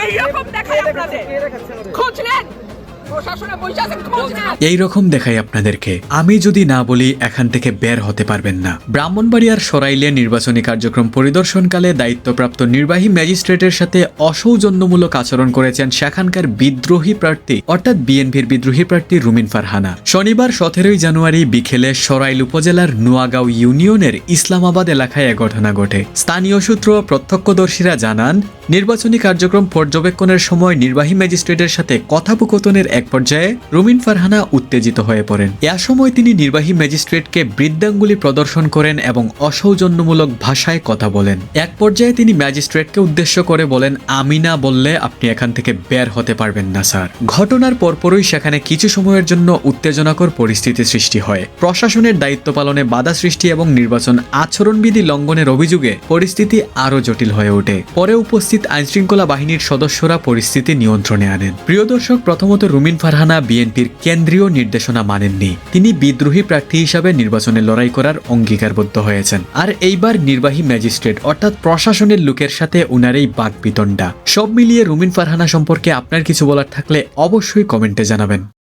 এইরকম দেখায় আপনাদের খোঁজ নেন, প্রশাসনে বসে আছেন, খোঁজ নেন। এই রকম দেখাই আপনাদেরকে। আমি যদি না বলি এখান থেকে বের হতে পারবেন না। ব্রাহ্মণবাড়িয়ার সরাইলে নির্বাচনী কার্যক্রম পরিদর্শনকালে দায়িত্বপ্রাপ্ত নির্বাহী ম্যাজিস্ট্রেটের সাথে অসৌজন্যমূলক আচরণ করেছেন সেখানকার বিদ্রোহী প্রার্থী অর্থাৎ বিএনপির বিদ্রোহী প্রার্থী রুমিন ফারহানা। শনিবার 17 জানুয়ারি বিকেলে সরাইল উপজেলার নোয়াগাঁও ইউনিয়নের ইসলামাবাদ এলাকায় এ ঘটনা ঘটে। স্থানীয় সূত্র ও প্রত্যক্ষদর্শীরা জানান, নির্বাচনী কার্যক্রম পর্যবেক্ষণের সময় নির্বাহী ম্যাজিস্ট্রেটের সাথে কথোপকথনের এক পর্যায়ে রুমিন ফারহানা উত্তেজিত হয়ে পড়েন। এ সময় তিনি নির্বাহী ম্যাজিস্ট্রেটকে বৃদ্ধাঙ্গুলি প্রদর্শন করেন এবং অসৌজন্যমূলক ভাষায় কথা বলেন। এক পর্যায়ে তিনি ম্যাজিস্ট্রেটকে উদ্দেশ্য করে বলেন, আমি না বললে আপনি এখান থেকে বের হতে পারবেন না স্যার। ঘটনার পরপরই সেখানে কিছু সময়ের জন্য উত্তেজনাকর পরিস্থিতি সৃষ্টি হয়। প্রশাসনের দায়িত্ব পালনে বাধা সৃষ্টি এবং নির্বাচন আচরণবিধি লঙ্ঘনের অভিযোগে পরিস্থিতি আরও জটিল হয়ে ওঠে। পরে উপস্থিত আইনশৃঙ্খলা বাহিনীর সদস্যরা পরিস্থিতি নিয়ন্ত্রণে আনেন। প্রিয় দর্শক, প্রথমত রুমিন ফারহানা বিএনপির কেন্দ্রীয় নির্দেশনা মানেননি। তিনি বিদ্রোহী প্রার্থী হিসাবে নির্বাচনে লড়াই করার অঙ্গীকারবদ্ধ হয়েছেন। আর এইবার নির্বাহী ম্যাজিস্ট্রেট অর্থাৎ প্রশাসনের লোকের সাথে উনার এই বাকবিতণ্ডা। সব মিলিয়ে রুমিন ফারহানা সম্পর্কে আপনার কিছু বলার থাকলে অবশ্যই কমেন্টে জানাবেন।